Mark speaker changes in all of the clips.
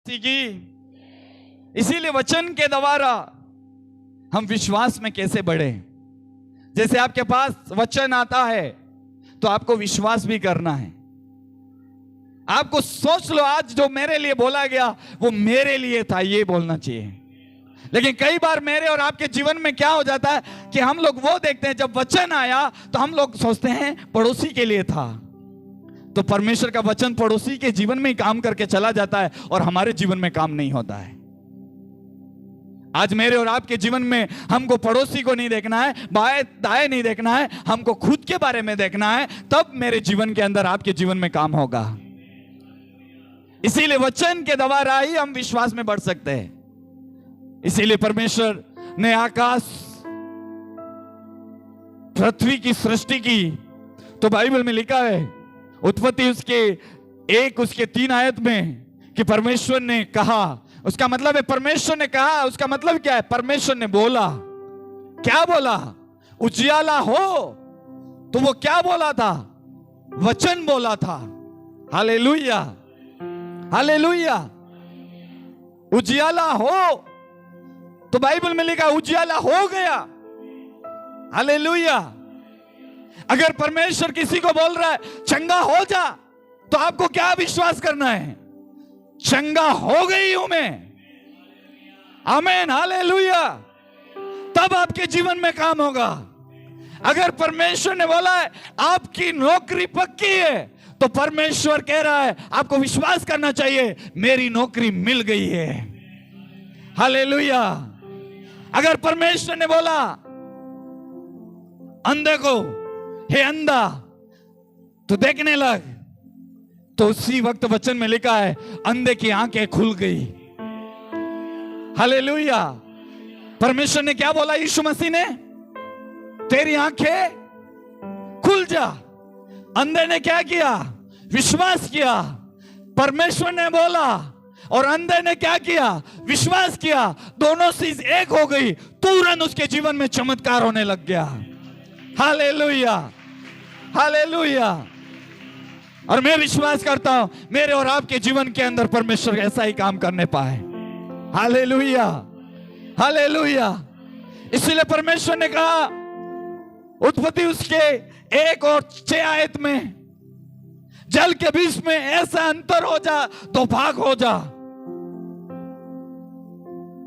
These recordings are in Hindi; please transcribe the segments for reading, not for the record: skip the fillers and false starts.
Speaker 1: की। इसीलिए वचन के द्वारा हम विश्वास में कैसे बढ़े। जैसे आपके पास वचन आता है तो आपको विश्वास भी करना है। आपको सोच लो, आज जो मेरे लिए बोला गया वो मेरे लिए था, ये बोलना चाहिए। लेकिन कई बार मेरे और आपके जीवन में क्या हो जाता है कि हम लोग वो देखते हैं, जब वचन आया तो हम लोग सोचते हैं पड़ोसी के लिए था। तो परमेश्वर का वचन पड़ोसी के जीवन में ही काम करके चला जाता है और हमारे जीवन में काम नहीं होता है। आज मेरे और आपके जीवन में हमको पड़ोसी को नहीं देखना है, बाएं दाएं नहीं देखना है, हमको खुद के बारे में देखना है। तब मेरे जीवन के अंदर, आपके जीवन में काम होगा। इसीलिए वचन के द्वारा ही हम विश्वास में बढ़ सकते हैं। इसीलिए परमेश्वर ने आकाश पृथ्वी की सृष्टि की, तो बाइबल में लिखा है उत्पत्ति उसके 3 आयत में कि परमेश्वर ने कहा। उसका मतलब है परमेश्वर ने कहा, उसका मतलब क्या है? परमेश्वर ने बोला। क्या बोला? उजियाला हो। तो वो क्या बोला था? वचन बोला था। Hallelujah, hallelujah. उजियाला हो, तो बाइबल में लिखा उजियाला हो गया। हालेलुया। अगर परमेश्वर किसी को बोल रहा है चंगा हो जा, तो आपको क्या विश्वास करना है? चंगा हो गई हूं मैं। आमीन, हालेलुया। तब आपके जीवन में काम होगा। अगर परमेश्वर ने बोला है आपकी नौकरी पक्की है, तो परमेश्वर कह रहा है आपको विश्वास करना चाहिए, मेरी नौकरी मिल गई है। हालेलुया। अगर परमेश्वर ने बोला अंधे को, हे अंधा तो देखने लग, तो उसी वक्त वचन में लिखा है अंधे की आंखें खुल गई। हालेलुया। परमेश्वर ने क्या बोला? यीशु मसीह ने, तेरी आंखें खुल जा। अंधे ने क्या किया? विश्वास किया। परमेश्वर ने बोला और अंधे ने क्या किया? विश्वास किया। दोनों चीज एक हो गई। तुरंत उसके जीवन में चमत्कार होने लग गया। Hallelujah, hallelujah. और मैं विश्वास करता हूं मेरे और आपके जीवन के अंदर परमेश्वर ऐसा ही काम करने पाए। Hallelujah, hallelujah. इसलिए परमेश्वर ने कहा उत्पत्ति उसके 1 और 6 आयत में, जल के बीच में ऐसा अंतर हो जा तो भाग हो जा।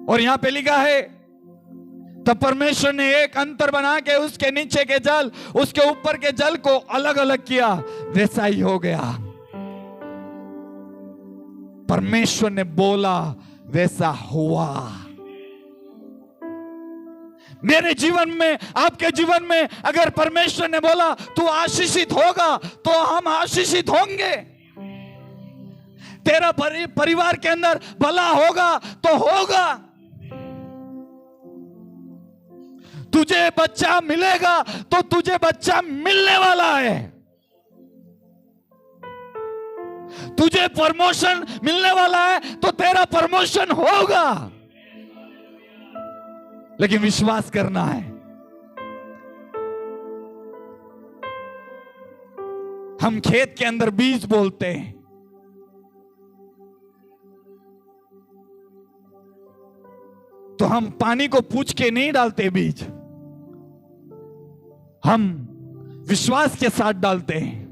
Speaker 1: और यहां पे लिखा है तब परमेश्वर ने एक अंतर बना के उसके नीचे के जल, उसके ऊपर के जल को अलग अलग किया। वैसा ही हो गया। परमेश्वर ने बोला, वैसा हुआ। मेरे जीवन में, आपके जीवन में अगर परमेश्वर ने बोला तू आशीषित होगा, तो हम आशीषित होंगे। तेरा परिवार के अंदर भला होगा तो होगा। तुझे बच्चा मिलेगा तो तुझे बच्चा मिलने वाला है। तुझे प्रमोशन मिलने वाला है तो तेरा प्रमोशन होगा। लेकिन विश्वास करना है। हम खेत के अंदर बीज बोलते हैं, तो हम पानी को पूछ के नहीं डालते बीज, हम विश्वास के साथ डालते हैं।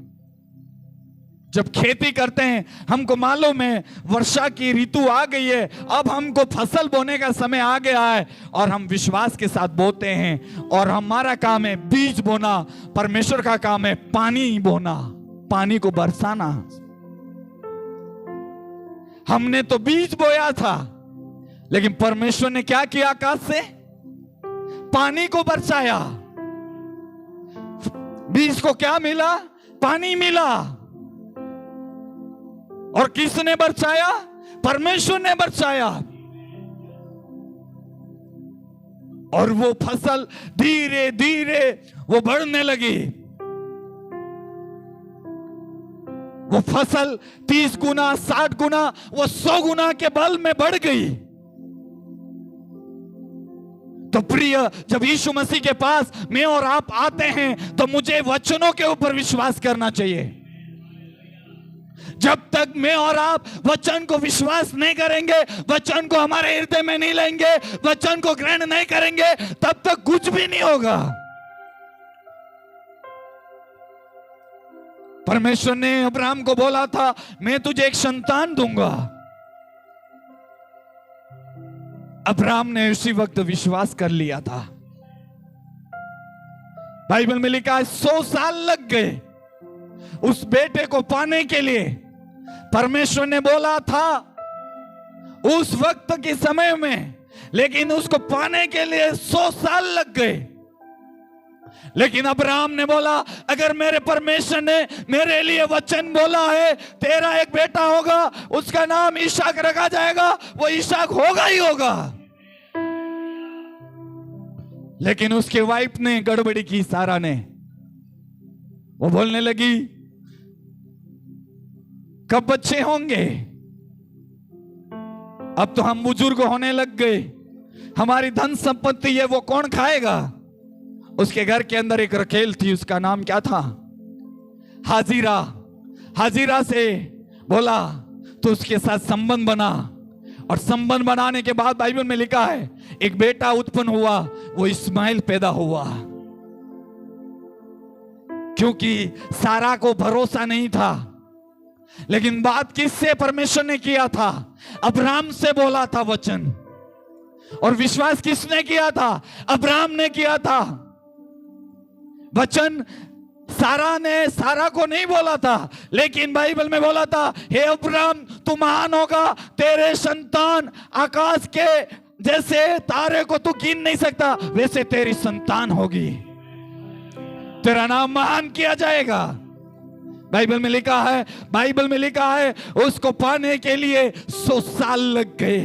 Speaker 1: जब खेती करते हैं, हमको मालूम है वर्षा की ऋतु आ गई है, अब हमको फसल बोने का समय आ गया है, और हम विश्वास के साथ बोते हैं। और हमारा काम है बीज बोना, परमेश्वर का काम है पानी बोना, पानी को बरसाना। हमने तो बीज बोया था, लेकिन परमेश्वर ने क्या किया? आकाश से पानी को बरसाया। बीज को क्या मिला? पानी मिला। और किसने बरसाया? परमेश्वर ने बरसाया। और वो फसल धीरे धीरे वो बढ़ने लगी। वो फसल 30 गुना, 60 गुना, वो 100 गुना के बल में बढ़ गई। तो प्रिय, जब यीशु मसीह के पास मैं और आप आते हैं, तो मुझे वचनों के ऊपर विश्वास करना चाहिए। जब तक मैं और आप वचन को विश्वास नहीं करेंगे, वचन को हमारे हृदय में नहीं लेंगे, वचन को ग्रहण नहीं करेंगे, तब तक कुछ भी नहीं होगा। परमेश्वर ने अब्राहम को बोला था, मैं तुझे एक संतान दूंगा। अब्राहम ने उसी वक्त विश्वास कर लिया था। बाइबल में लिखा है 100 साल लग गए उस बेटे को पाने के लिए। परमेश्वर ने बोला था उस वक्त के समय में, लेकिन उसको पाने के लिए 100 साल लग गए। लेकिन अब्राहम ने बोला, अगर मेरे परमेश्वर ने मेरे लिए वचन बोला है तेरा एक बेटा होगा, उसका नाम इसहाक रखा जाएगा, वो इसहाक होगा ही होगा। लेकिन उसके वाइफ ने गड़बड़ी की, सारा ने। वो बोलने लगी, कब बच्चे होंगे? अब तो हम बुजुर्ग होने लग गए, हमारी धन संपत्ति है वो कौन खाएगा? उसके घर के अंदर एक रखेल थी, उसका नाम क्या था? हाजिरा। हाजिरा से बोला तो उसके साथ संबंध बना, और संबंध बनाने के बाद बाइबल में लिखा है एक बेटा उत्पन्न हुआ, वो इस्माइल पैदा हुआ। क्योंकि सारा को भरोसा नहीं था। लेकिन बात किससे परमेश्वर ने किया था? अब्राहम से बोला था वचन। और विश्वास किसने किया था? अब्राहम ने किया था। वचन सारा ने सारा को नहीं बोला था, लेकिन बाइबल में बोला था, हे अब्राहम तू महान होगा, तेरे संतान आकाश के जैसे तारे को तू गिन नहीं सकता, वैसे तेरी संतान होगी, तेरा नाम महान किया जाएगा। बाइबल में लिखा है उसको पाने के लिए 100 साल लग गए,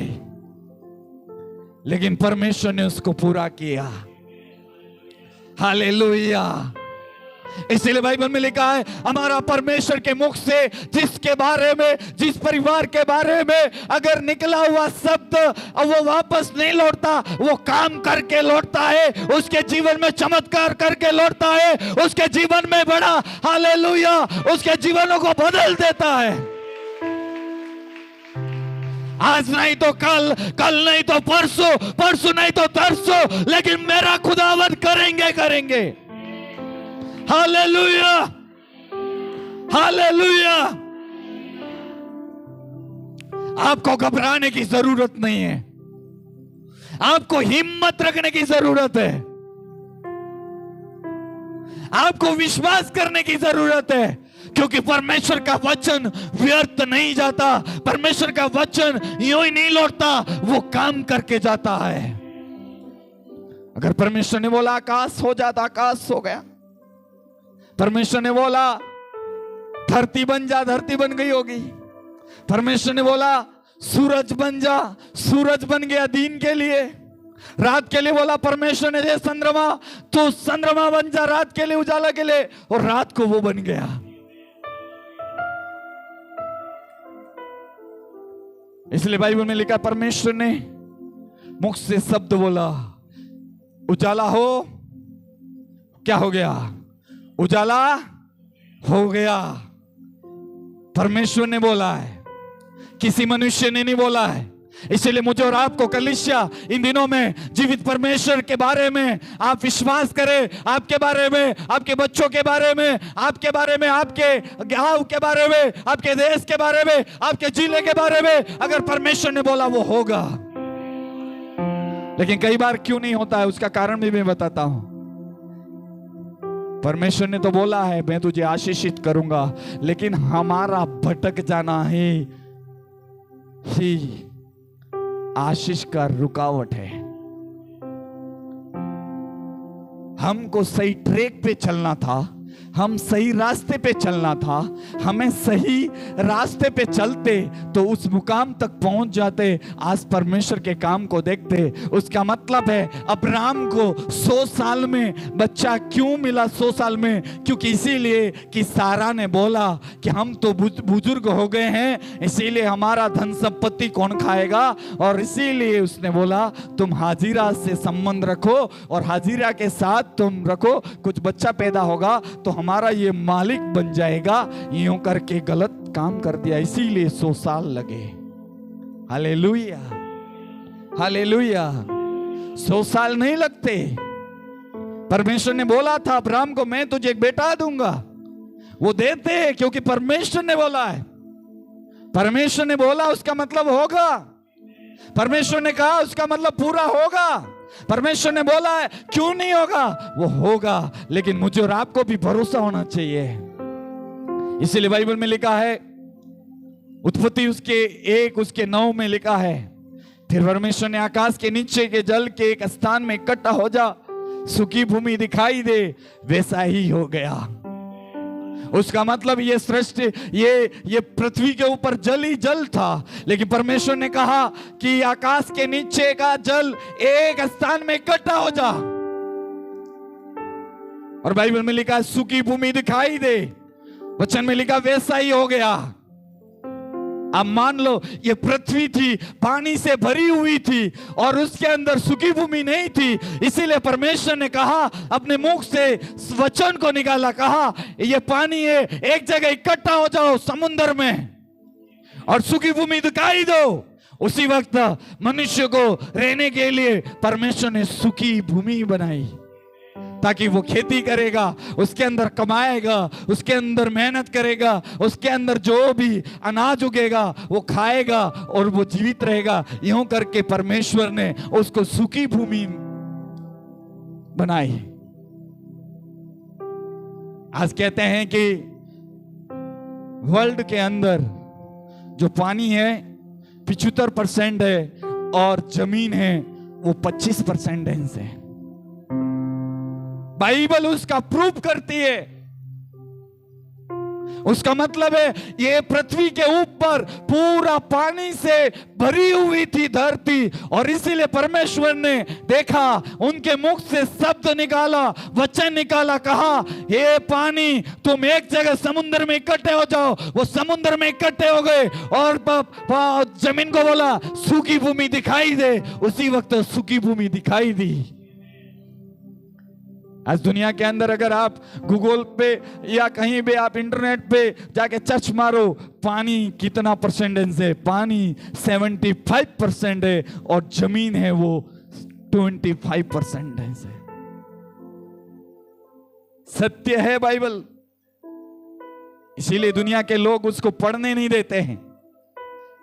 Speaker 1: लेकिन परमेश्वर ने उसको पूरा किया। हालेलुया। इसलिए बाइबल में लिखा है, हमारा परमेश्वर के मुख से जिसके बारे में, जिस परिवार के बारे में अगर निकला हुआ शब्द वो वापस नहीं लौटता, वो काम करके लौटता है, उसके जीवन में चमत्कार करके लौटता है, उसके जीवन में बड़ा हालेलुया, उसके जीवनों को बदल देता है। आज नहीं तो कल, कल नहीं तो परसों, परसों नहीं तो तरसों, लेकिन मेरा खुदावंद करेंगे। Hallelujah, hallelujah. आपको घबराने की जरूरत नहीं है, आपको हिम्मत रखने की जरूरत है, आपको विश्वास करने की जरूरत है, क्योंकि परमेश्वर का वचन व्यर्थ नहीं जाता। परमेश्वर का वचन यूं ही नहीं लौटता, वो काम करके जाता है। अगर परमेश्वर ने बोला आकाश हो जाता, आकाश हो गया। परमेश्वर ने बोला धरती बन जा, धरती बन गई होगी। परमेश्वर ने बोला सूरज बन जा, सूरज बन गया दिन के लिए। रात के लिए बोला परमेश्वर ने, चंद्रमा तो चंद्रमा बन जा रात के लिए, उजाला के लिए, और रात को वो बन गया। इसलिए बाइबल में लिखा, परमेश्वर ने मुख से शब्द बोला, उजाला हो, क्या हो गया? उजाला हो गया। परमेश्वर ने बोला है, किसी मनुष्य ने नहीं बोला है। इसलिए मुझे और आपको कलीसिया इन दिनों में जीवित परमेश्वर के बारे में आप विश्वास करें, आपके बारे में, आपके बच्चों के बारे में, आपके बारे में, आपके गांव के बारे में, आपके देश के बारे में, आपके जिले के बारे में। अगर परमेश्वर ने बोला वो होगा। लेकिन कई बार क्यों नहीं होता है, उसका कारण भी मैं बताता हूं। परमेश्वर ने तो बोला है मैं तुझे आशीषित करूंगा, लेकिन हमारा भटक जाना ही आशीष का रुकावट है। हमको सही ट्रैक पे चलना था, हम सही रास्ते पे चलना था। हमें सही रास्ते पे चलते तो उस मुकाम तक पहुंच जाते, आज परमेश्वर के काम को देखते। उसका मतलब है अब्राहम को 100 साल में बच्चा क्यों मिला? 100 साल में क्योंकि इसीलिए कि सारा ने बोला कि हम तो बुजुर्ग हो गए हैं, इसीलिए हमारा धन संपत्ति कौन खाएगा। और इसीलिए उसने बोला तुम हाजिरा से संबंध रखो और हाजिरा के साथ तुम रखो, कुछ बच्चा पैदा होगा तो हमारा ये मालिक बन जाएगा। यूं करके गलत बहुत काम कर दिया, इसीलिए 100 साल लगे। Hallelujah, hallelujah. 100 साल नहीं लगते। परमेश्वर ने बोला था अब्राहम को, मैं तुझे एक बेटा दूंगा। वो देते हैं क्योंकि परमेश्वर ने बोला है। परमेश्वर ने बोला उसका मतलब होगा। परमेश्वर ने कहा उसका मतलब पूरा होगा। परमेश्वर ने बोला है, क्यों नहीं होगा? वो होगा। लेकिन मुझे और आपको भी भरोसा होना चाहिए। इसीलिए बाइबल में लिखा है, उत्पत्ति उसके 1 उसके 9 में लिखा है, फिर परमेश्वर ने आकाश के नीचे के जल के एक स्थान में इकट्ठा हो जा, सूखी भूमि दिखाई दे, वैसा ही हो गया। उसका मतलब ये सृष्टि, ये पृथ्वी के ऊपर जल ही जल था, लेकिन परमेश्वर ने कहा कि आकाश के नीचे का जल एक स्थान में इकट्ठा हो जा। और बाइबल में लिखा सूखी भूमि दिखाई दे, वचन में लिखा वैसा ही हो गया। अब मान लो ये पृथ्वी थी, पानी से भरी हुई थी और उसके अंदर सूखी भूमि नहीं थी। इसीलिए परमेश्वर ने कहा, अपने मुख से वचन को निकाला, कहा ये पानी है, एक जगह इकट्ठा हो जाओ समुद्र में और सूखी भूमि दिखाई दो। उसी वक्त मनुष्य को रहने के लिए परमेश्वर ने सूखी भूमि बनाई, ताकि वो खेती करेगा, उसके अंदर कमाएगा, उसके अंदर मेहनत करेगा, उसके अंदर जो भी अनाज उगेगा वो खाएगा और वो जीवित रहेगा। यूं करके परमेश्वर ने उसको सूखी भूमि बनाई। आज कहते हैं कि वर्ल्ड के अंदर जो पानी है 75% है और जमीन है वो 25% है। बाइबल उसका प्रूफ करती है। उसका मतलब है ये पृथ्वी के ऊपर पूरा पानी से भरी हुई थी धरती, और इसीलिए परमेश्वर ने देखा, उनके मुख से शब्द निकाला, वचन निकाला, कहा हे पानी तुम एक जगह समुद्र में इकट्ठे हो जाओ। वो समुद्र में इकट्ठे हो गए और जमीन को बोला सूखी भूमि दिखाई दे। उसी वक्त सूखी भूमि दिखाई दी। आज दुनिया के अंदर अगर आप गूगल पे या कहीं भी आप इंटरनेट पे जाके सर्च मारो, पानी कितना परसेंटेज है, पानी 75% है और जमीन है वो 25% है। सत्य है बाइबल। इसीलिए दुनिया के लोग उसको पढ़ने नहीं देते हैं।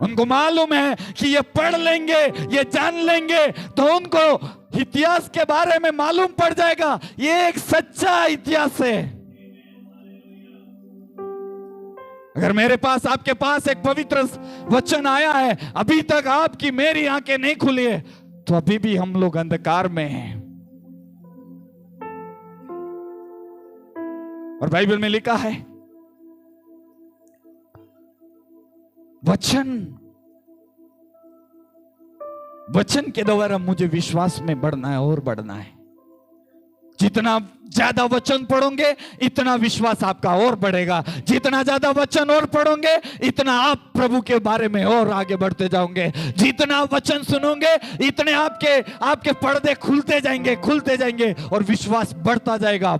Speaker 1: उनको मालूम है कि ये पढ़ लेंगे, ये जान लेंगे तो उनको इतिहास के बारे में मालूम पड़ जाएगा। ये एक सच्चा इतिहास है। अगर मेरे पास, आपके पास एक पवित्र वचन आया है, अभी तक आपकी मेरी आंखें नहीं खुली है, तो अभी भी हम लोग अंधकार में हैं। और बाइबल में लिखा है, वचन के द्वारा मुझे विश्वास में बढ़ना है और बढ़ना है। जितना ज्यादा वचन पढ़ोगे इतना विश्वास आपका और बढ़ेगा। जितना ज्यादा वचन और पढ़ोगे इतना आप प्रभु के बारे में और आगे बढ़ते जाओगे। जितना वचन सुनोगे इतने आपके पर्दे खुलते जाएंगे और विश्वास बढ़ता जाएगा।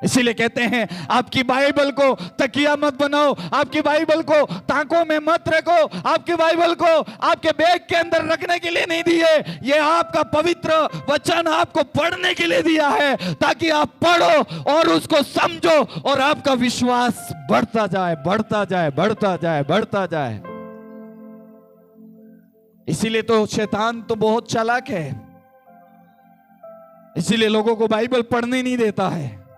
Speaker 1: इसीलिए कहते हैं आपकी बाइबल को तकिया मत बनाओ, आपकी बाइबल को टांकों में मत रखो, आपकी बाइबल को आपके बैग के अंदर रखने के लिए नहीं दी है। ये आपका पवित्र वचन आपको पढ़ने के लिए दिया है, ताकि आप पढ़ो और उसको समझो और आपका विश्वास बढ़ता जाए। इसीलिए तो शैतान तो बहुत चालाक है, इसीलिए लोगों को बाइबल पढ़ने नहीं देता है।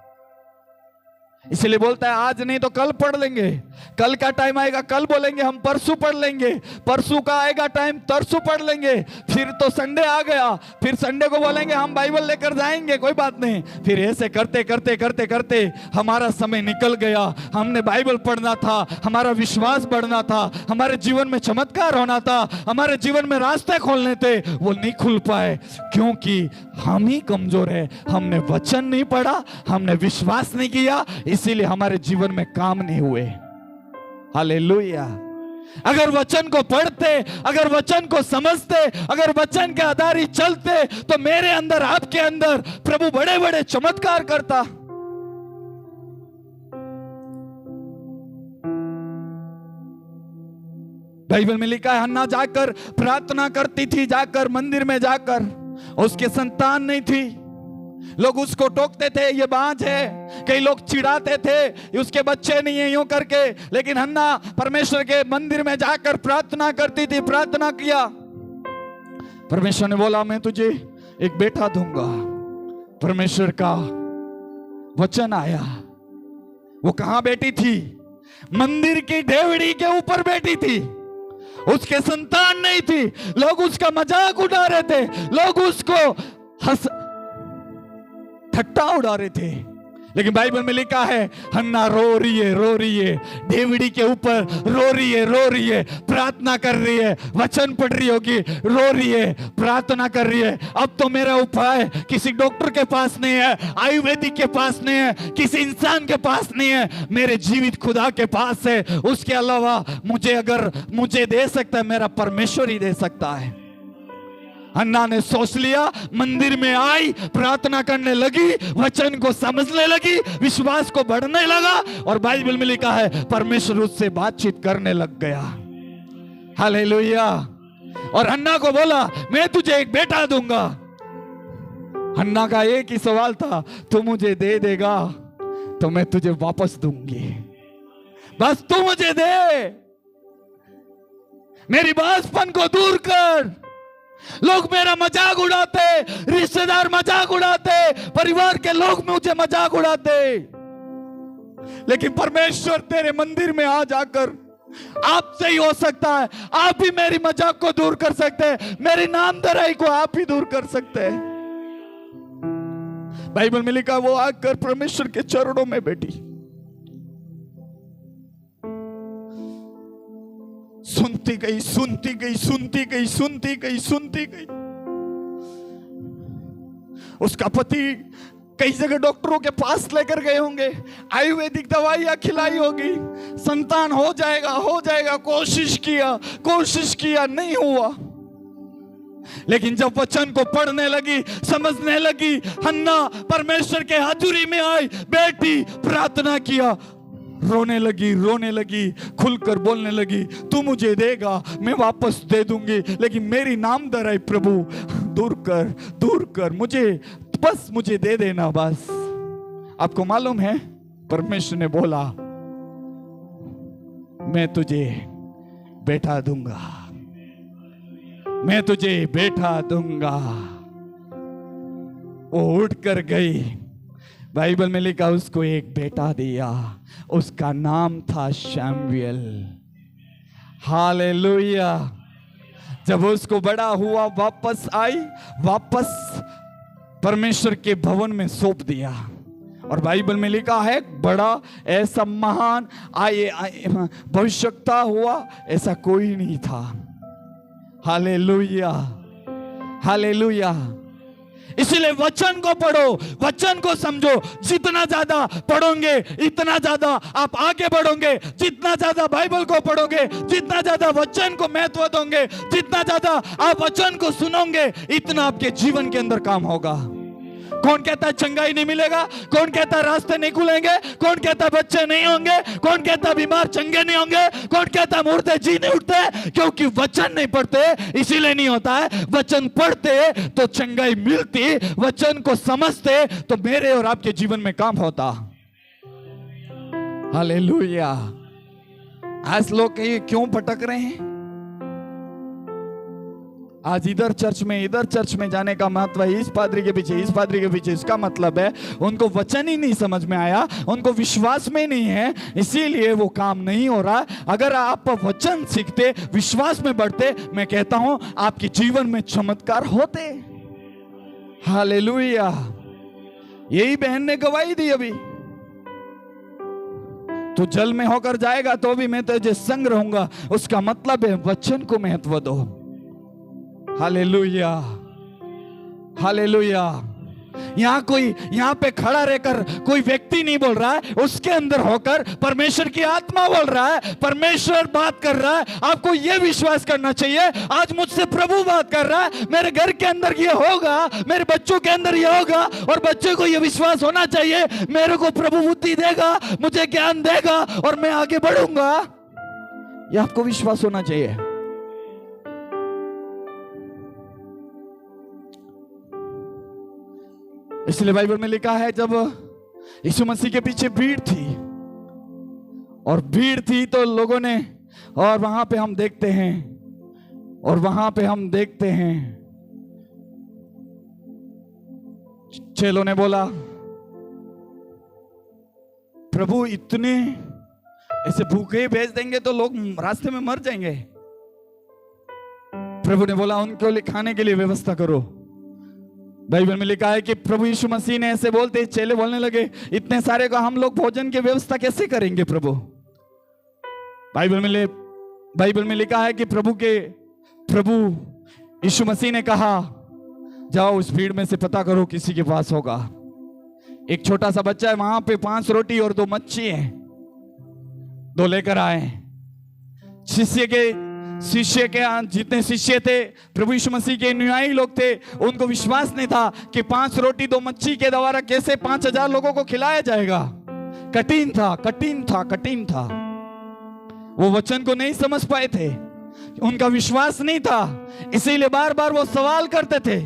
Speaker 1: इसलिए बोलता है आज नहीं तो कल पढ़ लेंगे, कल का टाइम आएगा कल बोलेंगे हम परसों पढ़ लेंगे, परसों का आएगा टाइम तरसों पढ़ लेंगे, फिर तो संडे आ गया, फिर संडे को बोलेंगे हम बाइबल लेकर जाएंगे, कोई बात नहीं। फिर ऐसे करते हमारा समय निकल गया। हमने बाइबल पढ़ना था, हमारा विश्वास बढ़ना था, हमारे जीवन में चमत्कार होना था, हमारे जीवन में रास्ते खोलने थे, वो नहीं खुल पाए क्योंकि हम ही कमजोर है। हमने वचन नहीं पढ़ा, हमने विश्वास नहीं किया, इसीलिए हमारे जीवन में काम नहीं हुए। हालेलुया। अगर वचन को पढ़ते, अगर वचन को समझते, अगर वचन के आधारित चलते, तो मेरे अंदर आपके अंदर प्रभु बड़े बड़े चमत्कार करता। बाइबल में लिखा है हन्ना जाकर प्रार्थना करती थी, जाकर मंदिर में जाकर। उसके संतान नहीं थी, लोग उसको टोकते थे, ये बांझ है, कई लोग चिढ़ाते थे उसके बच्चे नहीं है यूं करके। लेकिन हन्ना परमेश्वर के मंदिर में जाकर प्रार्थना करती थी, प्रार्थना किया। परमेश्वर ने बोला मैं तुझे एक बेटा दूंगा। परमेश्वर का वचन आया। वो कहां बैठी थी? मंदिर की डेवड़ी के ऊपर बैठी थी। उसके संतान नहीं थी, लोग उसका मजाक उड़ा रहे थे, लोग उसको ठट्टा उड़ा रहे थे। लेकिन बाइबल में लिखा है हन्ना रो रही है, डेवड़ी के ऊपर रो रही है, प्रार्थना कर रही है, वचन पढ़ रही होगी, रो रही है, प्रार्थना कर रही है। अब तो मेरा उपाय किसी डॉक्टर के पास नहीं है, आयुर्वेदिक के पास नहीं है, किसी इंसान के पास नहीं है, मेरे जीवित खुदा के पास है। उसके अलावा मुझे दे सकता है मेरा परमेश्वर ही दे सकता है। हन्ना ने सोच लिया, मंदिर में आई, प्रार्थना करने लगी, वचन को समझने लगी, विश्वास को बढ़ने लगा और बाइबल में लिखा है परमेश्वर उससे बातचीत करने लग गया। हालेलुया। और हन्ना को बोला मैं तुझे एक बेटा दूंगा। हन्ना का एक ही सवाल था, तू मुझे दे देगा तो मैं तुझे वापस दूंगी, बस तू मुझे दे, मेरी बांझपन को दूर कर। लोग मेरा मजाक उड़ाते, रिश्तेदार मजाक उड़ाते, परिवार के लोग मुझे मजाक उड़ाते, लेकिन परमेश्वर तेरे मंदिर में आ जाकर आपसे ही हो सकता है। आप ही मेरी मजाक को दूर कर सकते हैं, मेरी नामधराई को आप ही दूर कर सकते हैं। बाइबल में लिखा वो आकर परमेश्वर के चरणों में बैठी, सुनती गई। उसका पति कई जगह डॉक्टरों के पास लेकर गए होंगे, आयुर्वेदिक दवाइयां खिलाई होगी, संतान हो जाएगा, कोशिश किया नहीं हुआ। लेकिन जब वचन को पढ़ने लगी, समझने लगी, हन्ना परमेश्वर के हाजुरी में आई, बैठी, प्रार्थना किया, रोने लगी, खुलकर बोलने लगी, तू मुझे देगा मैं वापस दे दूंगी, लेकिन मेरी नामधराई प्रभु दूर कर, मुझे दे देना बस। आपको मालूम है परमेश्वर ने बोला मैं तुझे बेटा दूंगा। वो उठ कर गई। बाइबल में लिखा उसको एक बेटा दिया, उसका नाम था शमूएल। हालेलुया। जब उसको बड़ा हुआ, वापस आई, वापस परमेश्वर के भवन में सौंप दिया। और बाइबल में लिखा है बड़ा ऐसा महान भविष्यवक्ता हुआ, ऐसा कोई नहीं था। हालेलुया। इसलिए वचन को पढ़ो, वचन को समझो। जितना ज्यादा पढ़ोगे इतना ज्यादा आप आगे बढ़ोगे। जितना ज्यादा बाइबल को पढ़ोगे, जितना ज्यादा वचन को महत्व दोगे, जितना ज्यादा आप वचन को सुनोगे, इतना आपके जीवन के अंदर काम होगा। कौन कहता है चंगाई नहीं मिलेगा? कौन कहता है रास्ते नहीं खुलेंगे? कौन कहता है बच्चे नहीं होंगे? कौन कहता है बीमार चंगे नहीं होंगे? कौन कहता है मुर्दे जी नहीं उठते? क्योंकि वचन नहीं पढ़ते, इसीलिए नहीं होता है। वचन पढ़ते तो चंगाई मिलती, वचन को समझते तो मेरे और आपके जीवन में काम होता। हालेलुया। आज लोग क्यों भटक रहे हैं? आज इधर चर्च में जाने का महत्व है, इस पादरी के पीछे, इसका मतलब है उनको वचन ही नहीं समझ में आया, उनको विश्वास में नहीं है, इसीलिए वो काम नहीं हो रहा। अगर आप वचन सीखते, विश्वास में बढ़ते, मैं कहता हूं आपके जीवन में चमत्कार होते। हालेलुया। यही बहन ने गवाही दी अभी, तो जल में होकर जाएगा तो भी मैं तुझे संग रहूंगा। उसका मतलब है वचन को महत्व दो। हालेलुया। यहाँ पे खड़ा रहकर कोई व्यक्ति नहीं बोल रहा है, उसके अंदर होकर परमेश्वर की आत्मा बोल रहा है, परमेश्वर बात कर रहा है। आपको यह विश्वास करना चाहिए, आज मुझसे प्रभु बात कर रहा है, मेरे घर के अंदर ये होगा, मेरे बच्चों के अंदर ये होगा, और बच्चे को यह विश्वास होना चाहिए मेरे को प्रभु बुद्धि देगा, मुझे ज्ञान देगा और मैं आगे बढ़ूंगा। ये आपको विश्वास होना चाहिए। इसलिए बाइबल में लिखा है, जब यीशु मसीह के पीछे भीड़ थी, और भीड़ थी तो लोगों ने, और वहां पे हम देखते हैं चेलों ने बोला, प्रभु इतने ऐसे भूखे भेज देंगे तो लोग रास्ते में मर जाएंगे। प्रभु ने बोला उनको खाने के लिए व्यवस्था करो। बाइबल में लिखा है कि प्रभु यीशु मसीह ने ऐसे बोलते, चेले बोलने लगे, इतने सारे को हम लोग भोजन की व्यवस्था कैसे करेंगे प्रभु? बाइबल में लिखा है कि प्रभु यीशु मसीह ने कहा, जाओ उस भीड़ में से पता करो किसी के पास होगा। एक छोटा सा बच्चा है, वहां पे 5 रोटी और 2 मच्छी है, 2 लेकर आए। शिष्य के जितने शिष्य थे, प्रभु यीशु मसीह के अनुयायी लोग थे, उनको विश्वास नहीं था कि 5 रोटी 2 मच्छी के द्वारा कैसे 5000 लोगों को खिलाया जाएगा। कठिन था। वो वचन को नहीं समझ पाए थे, उनका विश्वास नहीं था, इसीलिए बार बार वो सवाल करते थे।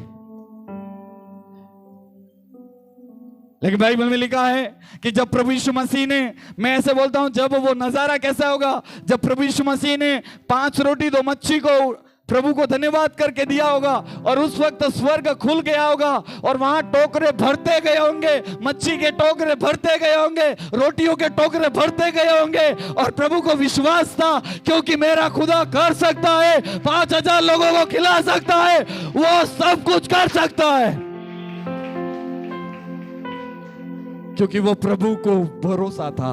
Speaker 1: लेकिन बाइबल में लिखा है कि जब प्रभु यीशु मसीह ने, मैं ऐसे बोलता हूं, जब वो नजारा कैसा होगा, जब प्रभु यीशु मसीह ने 5 रोटी 2 मच्छी को प्रभु को धन्यवाद करके दिया होगा, और उस वक्त स्वर्ग खुल गया होगा, और वहां टोकरे भरते गए होंगे, मच्छी के टोकरे भरते गए होंगे, रोटियों के टोकरे भरते गए होंगे, और प्रभु को विश्वास था, क्योंकि मेरा खुदा कर सकता है, 5000 लोगों को खिला सकता है, वो सब कुछ कर सकता है, क्योंकि वो प्रभु को भरोसा था।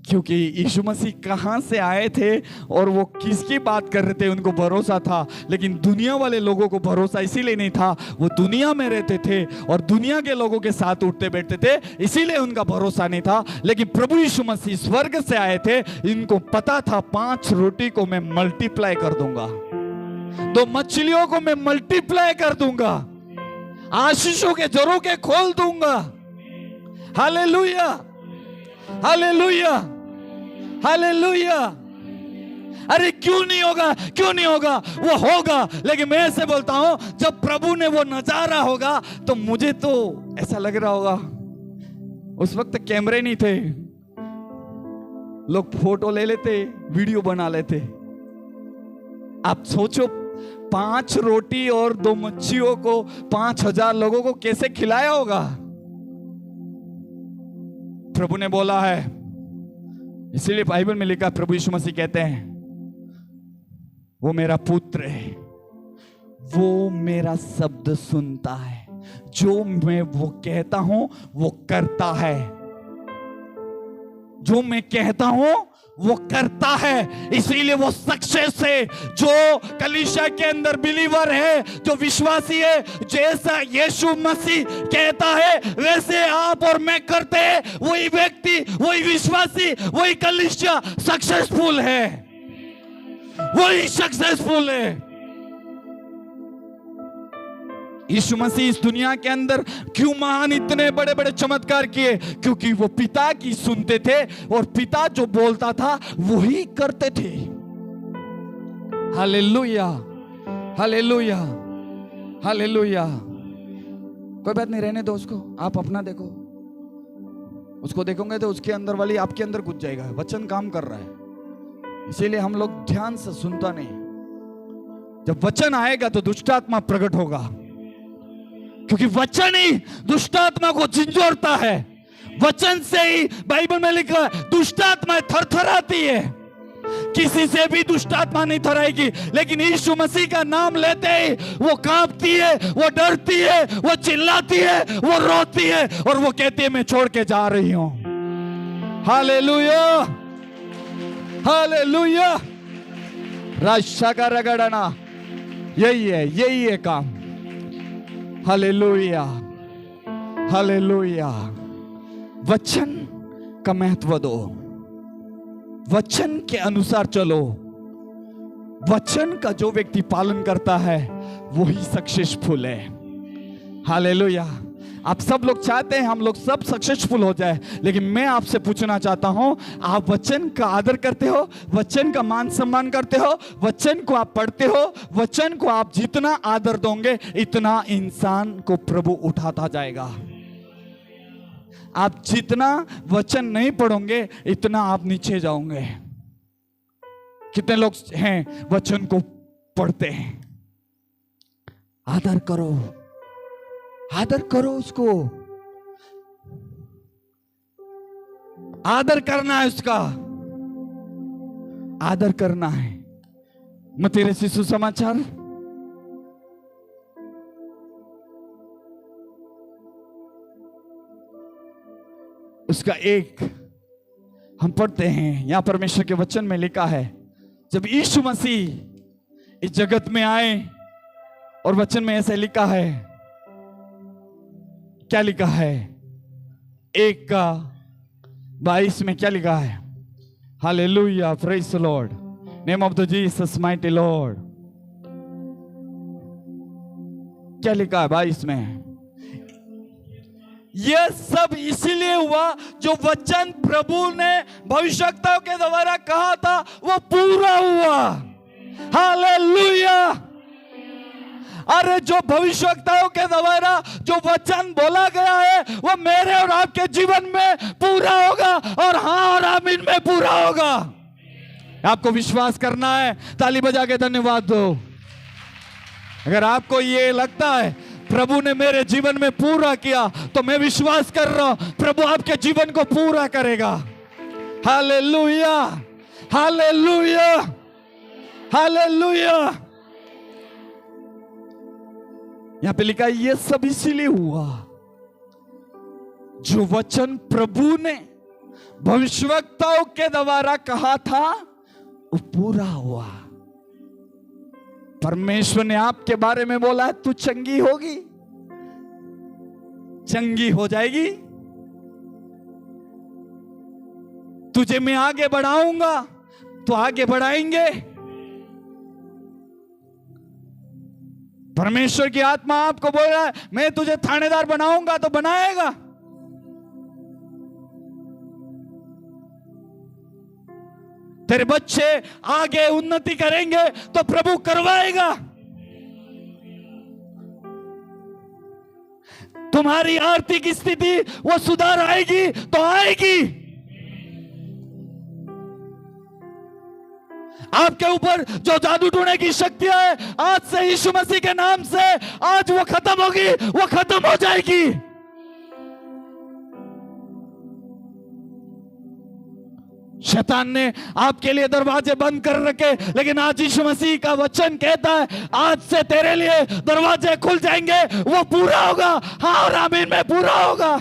Speaker 1: क्योंकि यीशु मसीह कहां से आए थे और वो किसकी बात कर रहे थे, उनको भरोसा था। लेकिन दुनिया वाले लोगों को भरोसा इसीलिए नहीं था, वो दुनिया में रहते थे और दुनिया के लोगों के साथ उठते बैठते थे, इसीलिए उनका भरोसा नहीं था। लेकिन प्रभु यीशु मसीह स्वर्ग से आए थे, इनको पता था 5 रोटी को मैं मल्टीप्लाई कर दूंगा, 2 मछलियों को मैं मल्टीप्लाई कर दूंगा, आशीषों के झरोखे खोल दूंगा। Hallelujah, hallelujah, hallelujah. अरे क्यों नहीं होगा, वो होगा। लेकिन मैं ऐसे बोलता हूं, जब प्रभु ने वो नजारा होगा, तो मुझे तो ऐसा लग रहा होगा, उस वक्त कैमरे नहीं थे, लोग फोटो ले लेते, वीडियो बना लेते। आप सोचो, 5 रोटी और 2 मच्छियों को 5000 लोगों को कैसे खिलाया होगा। प्रभु ने बोला है, इसीलिए बाइबल में लिखा, प्रभु यीशु मसीह कहते हैं, वो मेरा पुत्र है, वो मेरा शब्द सुनता है, जो मैं वो कहता हूं वो करता है, जो मैं कहता हूं वो करता है। इसीलिए वो सक्सेस है। जो कलीसिया के अंदर बिलीवर है, जो विश्वासी है, जैसा यीशु मसीह कहता है वैसे आप और मैं करते हैं, वही व्यक्ति, वही विश्वासी, वही कलीसिया सक्सेसफुल है, वही सक्सेसफुल है। यीशु मसीह इस दुनिया के अंदर क्यों महान इतने बड़े बड़े चमत्कार किए? क्योंकि वो पिता की सुनते थे और पिता जो बोलता था वही करते थे। Hallelujah, hallelujah, hallelujah. कोई बात नहीं, रहने दो उसको, आप अपना देखो। उसको देखोगे तो उसके अंदर वाली आपके अंदर घुस जाएगा। वचन काम कर रहा है, इसीलिए हम लोग ध्यान से सुनता नहीं। जब वचन आएगा तो दुष्टात्मा प्रकट होगा, क्योंकि वचन ही दुष्टात्मा को झंझोरता है। वचन से ही बाइबल में लिखा है दुष्टात्मा थरथराती है। किसी से भी दुष्टात्मा नहीं थराएगी, लेकिन यीशु मसीह का नाम लेते ही वो कांपती है, वो डरती है, वो चिल्लाती है, वो रोती है और वो कहती है मैं छोड़ के जा रही हूं। Hallelujah, hallelujah. राशा का रगड़ना, यही है काम। Hallelujah, hallelujah. वचन का महत्व दो, वचन के अनुसार चलो। वचन का जो व्यक्ति पालन करता है वही सक्सेसफुल है। हालेलुया। आप सब लोग चाहते हैं हम लोग सब सक्सेसफुल हो जाए, लेकिन मैं आपसे पूछना चाहता हूं, आप वचन का आदर करते हो? वचन का मान सम्मान करते हो? वचन को आप पढ़ते हो? वचन को आप जितना आदर दोगे इतना इंसान को प्रभु उठाता जाएगा। आप जितना वचन नहीं पढ़ोगे इतना आप नीचे जाओगे। कितने लोग हैं वचन को पढ़ते हैं? आदर करो, आदर करो, उसको आदर करना है, उसका आदर करना है। मत्ती रचित सुसमाचार उसका 1 हम पढ़ते हैं। यहां परमेश्वर के वचन में लिखा है, जब यीशु मसीह इस जगत में आए, और वचन में ऐसे लिखा है, क्या लिखा है? 1:22 में क्या लिखा है? Hallelujah, praise the Lord, name of the Jesus mighty Lord. क्या लिखा है 22 में? यह सब इसीलिए हुआ जो वचन प्रभु ने भविष्यवक्ताओं के द्वारा कहा था वो पूरा हुआ। हालेलुया। अरे जो भविष्यवक्ताओं के द्वारा जो वचन बोला गया है वो मेरे और आपके जीवन में पूरा होगा, और हाँ और आमीन में पूरा होगा। आपको विश्वास करना है, ताली बजा के धन्यवाद दो। अगर आपको ये लगता है प्रभु ने मेरे जीवन में पूरा किया, तो मैं विश्वास कर रहा हूं प्रभु आपके जीवन को पूरा करेगा। Hallelujah, hallelujah, hallelujah. यहां पे लिखा है, यह सब इसीलिए हुआ जो वचन प्रभु ने भविष्यवक्ताओं के द्वारा कहा था वो पूरा हुआ। परमेश्वर ने आपके बारे में बोला, तू चंगी होगी, चंगी हो जाएगी, तुझे मैं आगे बढ़ाऊंगा, तो आगे बढ़ाएंगे। परमेश्वर की आत्मा आपको बोल रहा है, मैं तुझे थानेदार बनाऊंगा, तो बनाएगा। तेरे बच्चे आगे उन्नति करेंगे तो प्रभु करवाएगा। तुम्हारी आर्थिक स्थिति वो सुधार आएगी तो आएगी। आपके ऊपर जो जादू टोने की शक्तियां है, आज से यीशु मसीह के नाम से आज वो खत्म होगी, वो खत्म हो जाएगी। शैतान ने आपके लिए दरवाजे बंद कर रखे, लेकिन आज यीशु मसीह का वचन कहता है आज से तेरे लिए दरवाजे खुल जाएंगे, वो पूरा होगा। हाँ और आमीन में पूरा होगा।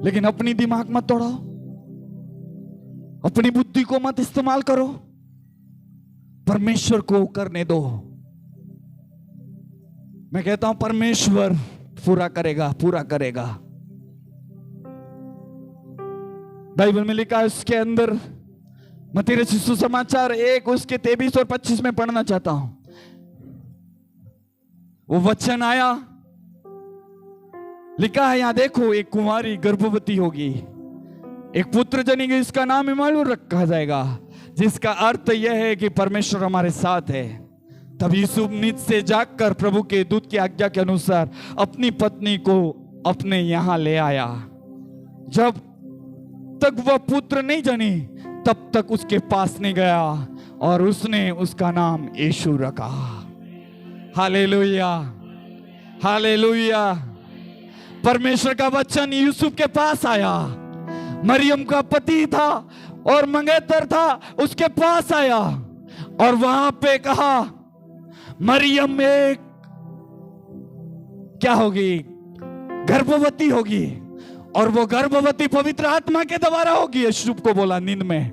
Speaker 1: लेकिन अपनी दिमाग मत तोड़ो, अपनी बुद्धि को मत इस्तेमाल करो, परमेश्वर को करने दो। मैं कहता हूं परमेश्वर पूरा करेगा, पूरा करेगा। बाइबल में लिखा है उसके अंदर, मत्ती रचित सुसमाचार 1 उसके 23 और 25 में पढ़ना चाहता हूं। वो वचन आया, लिखा है यहां देखो, एक कुंवारी गर्भवती होगी, एक पुत्र जनेगी, इसका नाम इम्मानुएल रखा जाएगा, जिसका अर्थ यह है कि परमेश्वर हमारे साथ है। तब यूसुफ नींद से जागकर प्रभु के दूत की आज्ञा के अनुसार अपनी पत्नी को अपने यहां ले आया। जब तक वह पुत्र नहीं जनी तब तक उसके पास नहीं गया, और उसने उसका नाम यीशु रखा। Hallelujah, hallelujah. परमेश्वर का वचन यूसुफ के पास आया, मरियम का पति था और मंगेतर था, उसके पास आया और वहां पे कहा मरियम एक क्या होगी, गर्भवती होगी, और वो गर्भवती पवित्र आत्मा के द्वारा होगी। यूसुफ को बोला नींद में,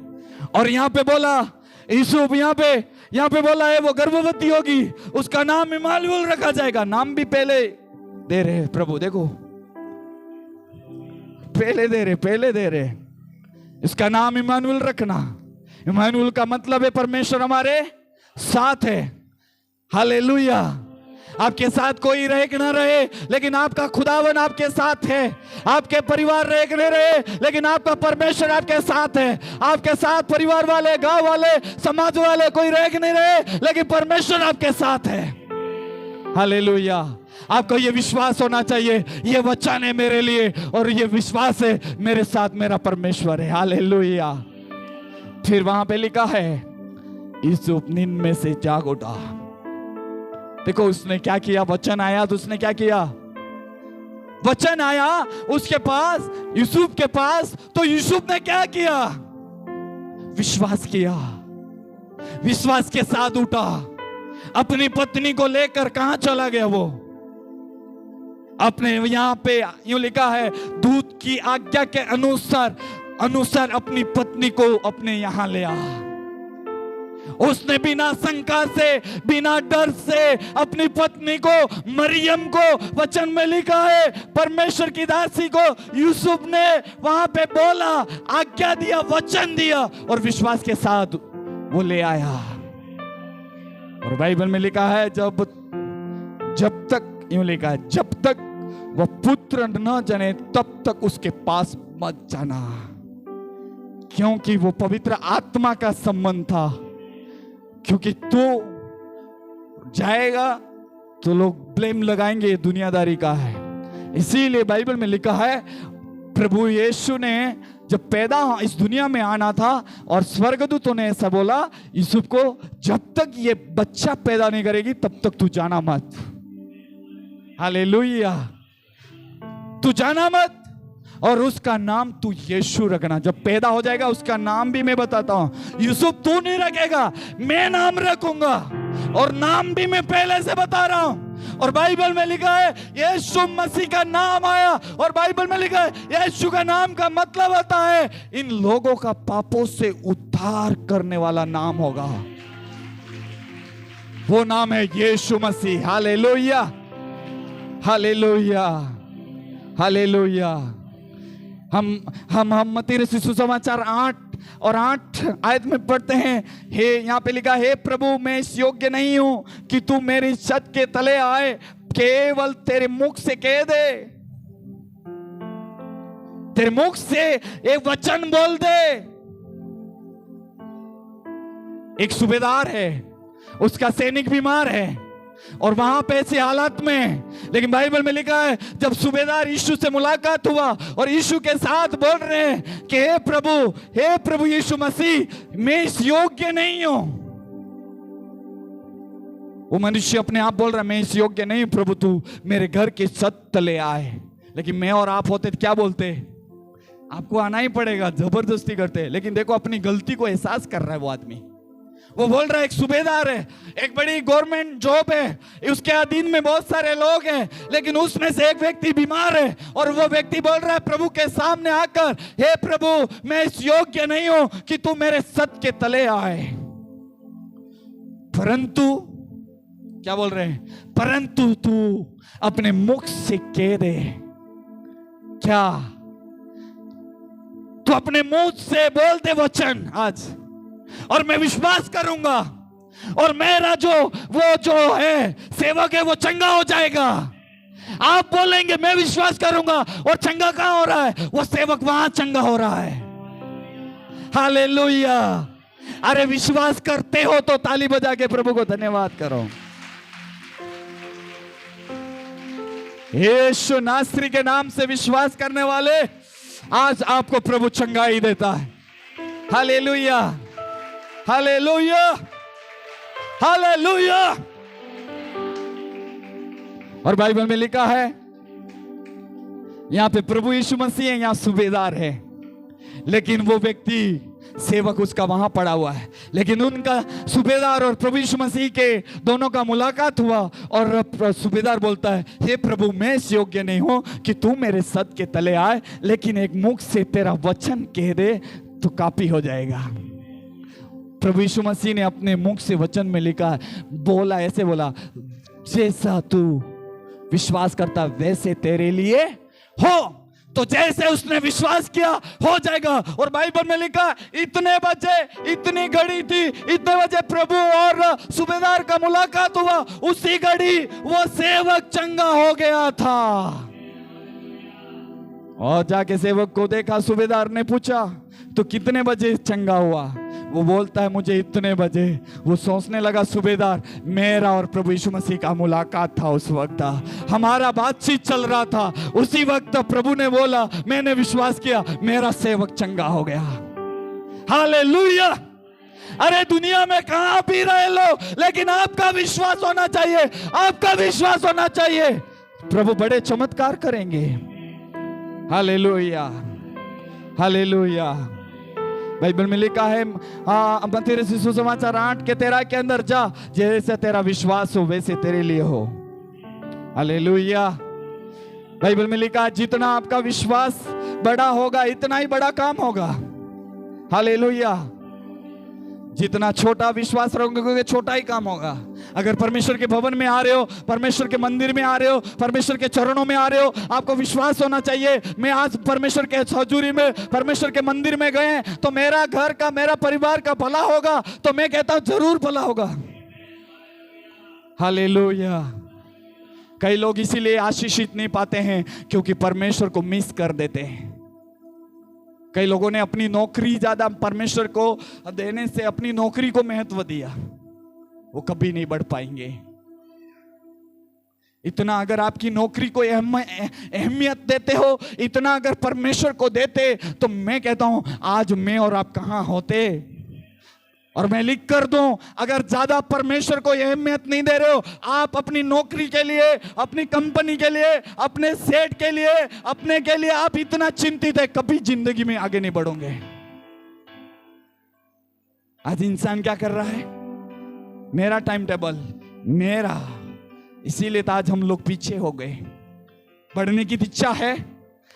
Speaker 1: और यहां पे बोला यूसुफ, यहां पे बोला है वो गर्भवती होगी, उसका नाम इम्मानुएल रखा जाएगा। नाम भी पहले दे रहे प्रभु, देखो पहले दे रहे, इसका नाम इम्मानुएल रखना। इम्मानुएल का मतलब है परमेश्वर हमारे साथ है। हालेलुया। आपके साथ कोई रहे कि ना रहे, लेकिन आपका खुदावन आपके साथ है। आपके परिवार रहे कि नहीं रहे, लेकिन आपका परमेश्वर आपके साथ है। आपके साथ परिवार वाले, गांव वाले, समाज वाले कोई रहे कि नहीं रहे, लेकिन परमेश्वर आपके साथ है। हालेलुया। आपको ये विश्वास होना चाहिए, ये वचन है मेरे लिए और ये विश्वास है मेरे साथ मेरा परमेश्वर है। हालेलुया। फिर वहां पे लिखा है यूसुफ नींद में से जाग उठा। देखो उसने क्या किया, वचन आया तो उसने क्या किया, वचन आया उसके पास, यूसुफ के पास, तो यूसुफ ने क्या किया, विश्वास किया, विश्वास के साथ उठा। अपनी पत्नी को लेकर कहां चला गया वो, अपने यहां पे यूं लिखा है दूत की आज्ञा के अनुसार अपनी पत्नी को अपने यहां ले आ। उसने बिना शंका से, बिना डर से अपनी पत्नी को, मरियम को, वचन में लिखा है परमेश्वर की दासी को यूसुफ ने वहां पे बोला, आज्ञा दिया, वचन दिया और विश्वास के साथ वो ले आया। और बाइबल में लिखा है जब तक यूं लिखा है, जब तक वह पुत्र न जने तब तक उसके पास मत जाना, क्योंकि वो पवित्र आत्मा का संबंध था। क्योंकि तू जाएगा तो लोग ब्लेम लगाएंगे, दुनियादारी का है। इसीलिए बाइबल में लिखा है प्रभु यीशु ने जब पैदा इस दुनिया में आना था और स्वर्गदूतों ने ऐसा बोला यूसुफ को, जब तक ये बच्चा पैदा नहीं करेगी तब तक तू जाना मत। हालेलुया। तू जाना मत और उसका नाम तू यीशु रखना। जब पैदा हो जाएगा उसका नाम भी मैं बताता हूं। यूसुफ तू नहीं रखेगा, मैं नाम रखूंगा और नाम भी मैं पहले से बता रहा हूं। और बाइबल में लिखा है यीशु मसीह का नाम आया और बाइबल में लिखा है यीशु का नाम का मतलब होता है इन लोगों का पापों से उद्धार करने वाला नाम होगा। वो नाम है Yeshu Masih. Hallelujah, hallelujah, hallelujah. हम मत्ती रचित सुसमाचार 8 और 8 आयत में पढ़ते हैं, हे यहाँ पे लिखा हे प्रभु मैं इस योग्य नहीं हूं कि तू मेरी छत के तले आए, केवल तेरे मुख से कह दे, तेरे मुख से एक वचन बोल दे। एक सूबेदार है, उसका सैनिक बीमार है और वहां पे ऐसी हालत में, लेकिन बाइबल में लिखा है जब सूबेदार यीशु से मुलाकात हुआ और यीशु के साथ बोल रहे हैं कि हे प्रभु यीशु मसीह मैं इस योग्य नहीं हूं। वो मनुष्य अपने आप बोल रहा है मैं इस योग्य नहीं, प्रभु तू मेरे घर के छत तले आए। लेकिन मैं और आप होते तो क्या बोलते, आपको आना ही पड़ेगा, जबरदस्ती करते। लेकिन देखो अपनी गलती को एहसास कर रहा है वो आदमी। वो बोल रहा है एक सूबेदार है, एक बड़ी गवर्नमेंट जॉब है, उसके अधीन में बहुत सारे लोग हैं, लेकिन उसमें से एक व्यक्ति बीमार है और वो व्यक्ति बोल रहा है प्रभु के सामने आकर हे प्रभु मैं इस योग्य नहीं हूं कि तू मेरे छत के तले आए, परंतु क्या बोल रहे हैं, परंतु तू अपने मुख से कह दे। क्या तू अपने मुंह से बोल दे वचन आज, और मैं विश्वास करूंगा और मेरा जो है सेवक है वो चंगा हो जाएगा। आप बोलेंगे मैं विश्वास करूंगा और चंगा कहां हो रहा है, वो सेवक वहां चंगा हो रहा है। हालेलुया। अरे विश्वास करते हो तो ताली बजा के प्रभु को धन्यवाद करो। यीशु नासरी के नाम से विश्वास करने वाले आज आपको प्रभु चंगाई देता है। Hallelujah, hallelujah, hallelujah. और बाइबल में लिखा है यहां पे प्रभु यीशु मसीह है, यहां सूबेदार है, लेकिन वो व्यक्ति सेवक उसका वहां पड़ा हुआ है। लेकिन उनका सूबेदार और प्रभु यीशु मसीह के दोनों का मुलाकात हुआ और सूबेदार बोलता है हे प्रभु मैं इस योग्य नहीं हूं कि तू मेरे छत के तले आए, लेकिन एक मुख से तेरा वचन कह दे तो काफी हो जाएगा। प्रभु यीशु मसीह ने अपने मुख से वचन में लिखा, बोला, ऐसे बोला जैसा तू विश्वास करता वैसे तेरे लिए हो। तो जैसे उसने विश्वास किया हो जाएगा। और बाइबल में लिखा इतने बजे, इतनी घड़ी थी, इतने बजे प्रभु और सूबेदार का मुलाकात हुआ, उसी घड़ी वो सेवक चंगा हो गया था। और जाके सेवक को देखा, सूबेदार ने पूछा तो कितने बजे चंगा हुआ? वो बोलता है मुझे इतने बजे। वो सोचने लगा सूबेदार मेरा और प्रभु यीशु मसीह का मुलाकात था, उस वक्त हमारा बातचीत चल रहा था, उसी वक्त प्रभु ने बोला, मैंने विश्वास किया, मेरा सेवक चंगा हो गया। हालेलुया। अरे दुनिया में कहां भी रहे लो, लेकिन आपका विश्वास होना चाहिए, आपका विश्वास होना चाहिए। प्रभु बड़े चमत्कार करेंगे। Hallelujah, hallelujah. बाइबल में लिखा है मत्ती रचित सुसमाचार 8:13 के अंदर, जा जैसे तेरा विश्वास हो वैसे तेरे लिए हो। हालेलुया। बाइबल में लिखा है जितना आपका विश्वास बड़ा होगा इतना ही बड़ा काम होगा। हालेलुया। जितना छोटा विश्वास रखोगे छोटा ही काम होगा। अगर परमेश्वर के भवन में आ रहे हो, परमेश्वर के मंदिर में आ रहे हो, परमेश्वर के चरणों में आ रहे हो, आपको विश्वास होना चाहिए मैं आज परमेश्वर के हजूरी में, परमेश्वर के मंदिर में गए तो मेरा घर का, मेरा परिवार का भला होगा। तो मैं कहता हूं जरूर भला होगा। हालेलुया। कई लोग इसीलिए आशीषित नहीं पाते हैं क्योंकि परमेश्वर को मिस कर देते हैं। कई लोगों ने अपनी नौकरी ज्यादा परमेश्वर को देने से अपनी नौकरी को महत्व दिया, वो कभी नहीं बढ़ पाएंगे। इतना अगर आपकी नौकरी को अहमियत देते हो, इतना अगर परमेश्वर को देते, तो मैं कहता हूं आज मैं और आप कहां होते। और मैं लिख कर दूं, अगर ज्यादा परमेश्वर को अहमियत नहीं दे रहे हो, आप अपनी नौकरी के लिए, अपनी कंपनी के लिए, अपने सेट के लिए, अपने के लिए आप इतना चिंतित है, कभी जिंदगी में आगे नहीं बढ़ोगे। आज इंसान क्या कर रहा है? मेरा टाइम टेबल, मेरा, इसीलिए तो आज हम लोग पीछे हो गए। बढ़ने की इच्छा है,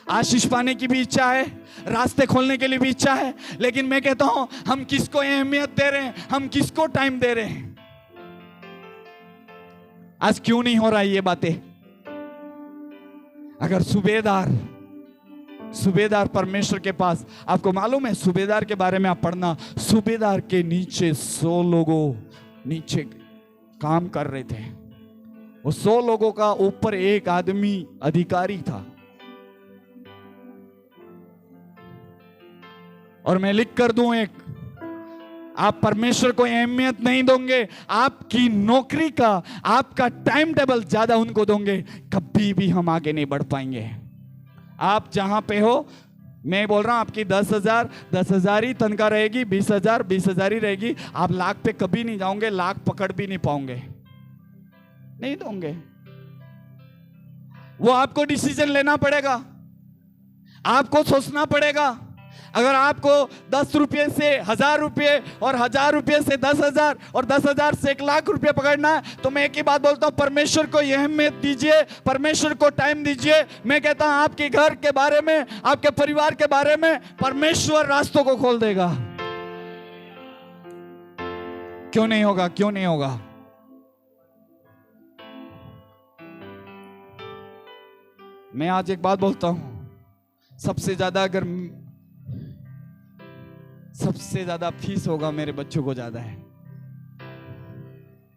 Speaker 1: आशीष पाने की भी इच्छा है, रास्ते खोलने के लिए भी इच्छा है, लेकिन मैं कहता हूं हम किसको अहमियत दे रहे हैं, हम किसको टाइम दे रहे हैं? आज क्यों नहीं हो रहा है ये बातें? अगर सूबेदार परमेश्वर के पास, आपको मालूम है सूबेदार के बारे में आप पढ़ना, सूबेदार के नीचे 100 लोगों नीचे काम कर रहे थे। वो 100 लोगों का ऊपर एक आदमी अधिकारी था। और मैं लिख कर दूं एक, आप परमेश्वर को अहमियत नहीं दोगे, आपकी नौकरी का, आपका टाइम टेबल ज्यादा उनको दोगे, कभी भी हम आगे नहीं बढ़ पाएंगे। आप जहां पे हो, मैं बोल रहा हूं आपकी 10,000 ही तनख्वाह रहेगी, 20,000 ही रहेगी, आप लाख पे कभी नहीं जाओगे, लाख पकड़ भी नहीं पाओगे, नहीं दोगे। वो आपको डिसीजन लेना पड़ेगा, आपको सोचना पड़ेगा। अगर आपको 10 रुपये से 1,000 रुपये और 1,000 रुपये से 10,000 और 10,000 से 1,00,000 रुपये पकड़ना है, तो मैं एक ही बात बोलता हूं, परमेश्वर को यह अहमियत दीजिए, परमेश्वर को टाइम दीजिए। मैं कहता हूं आपके घर के बारे में, आपके परिवार के बारे में परमेश्वर रास्तों को खोल देगा। क्यों नहीं होगा? क्यों नहीं होगा? मैं आज एक बात बोलता हूं, सबसे ज्यादा फीस होगा मेरे बच्चों को ज्यादा है।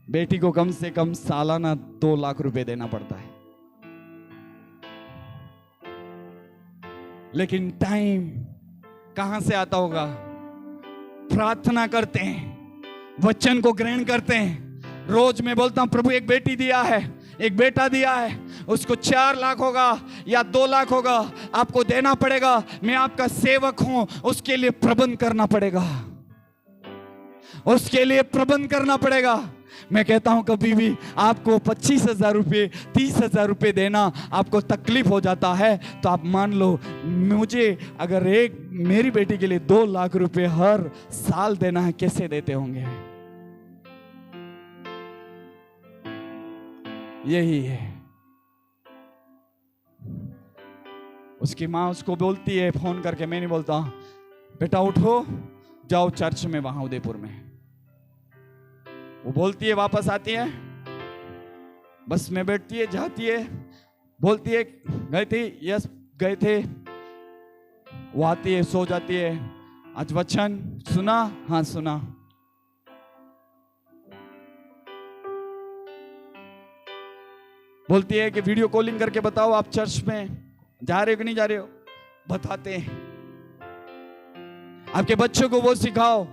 Speaker 1: बेटी को कम से कम सालाना 2 लाख रुपए देना पड़ता है, लेकिन टाइम कहां से आता होगा? प्रार्थना करते हैं, वचन को ग्रहण करते हैं। रोज मैं बोलता हूं प्रभु एक बेटी दिया है, एक बेटा दिया है, उसको 4 लाख होगा या 2 लाख होगा, आपको देना पड़ेगा। मैं आपका सेवक हूं, उसके लिए प्रबंध करना पड़ेगा, उसके लिए प्रबंध करना पड़ेगा। मैं कहता हूं कभी भी आपको 25,000 रुपये, 30,000 रुपये देना आपको तकलीफ हो जाता है, तो आप मान लो मुझे अगर मेरी बेटी के लिए 2 लाख रुपये हर साल देना है, कैसे देते होंगे? यही है। उसकी माँ उसको बोलती है फोन करके, मैं नहीं बोलता, बेटा उठो जाओ चर्च में वहां उदयपुर में। वो बोलती है, वापस आती है, बस में बैठती है, जाती है, बोलती है गए थे, यस गए थे, वो आती है, सो जाती है। आज वचन सुना? हाँ सुना। बोलती है कि वीडियो कॉलिंग करके बताओ आप चर्च में जा रहे हो कि नहीं जा रहे हो। बताते हैं। आपके बच्चों को वो सिखाओ।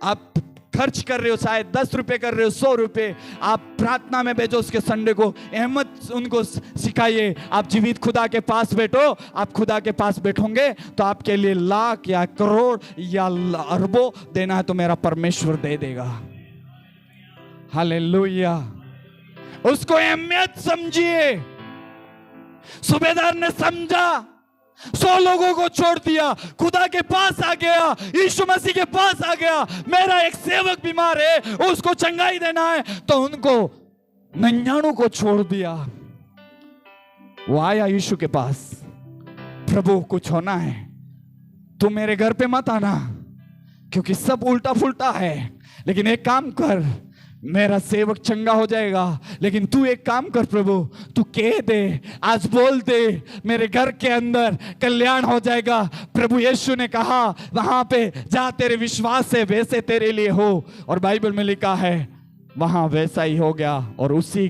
Speaker 1: आप खर्च कर रहे हो, शायद 10 रुपए कर रहे हो, 100 रुपए, आप प्रार्थना में भेजो उसके संडे को। अहमद उनको सिखाइए। आप जीवित खुदा के पास बैठो। आप खुदा के पास बैठोगे तो आपके लिए लाख या करोड़ या अरबों देना है तो मेरा परमेश्वर दे देगा। हालेलुया। उसको अहमियत समझिए। सूबेदार ने समझा, 100 लोगों को छोड़ दिया, खुदा के पास आ गया, यीशु मसीह के पास आ गया। मेरा एक सेवक बीमार है, उसको चंगाई देना है, तो उनको 99 को छोड़ दिया। वो आया यीशु के पास, प्रभु कुछ होना है, तू मेरे घर पे मत आना क्योंकि सब उल्टा फुल्टा है, लेकिन एक काम कर, मेरा सेवक चंगा हो जाएगा, लेकिन तू एक काम कर प्रभु, तू कह दे, आज बोल दे, मेरे घर के अंदर कल्याण हो जाएगा। प्रभु यीशु ने कहा वहां पे जा, तेरे विश्वास से वैसे तेरे लिए हो। और बाइबल में लिखा है वहां वैसा ही हो गया, और उसी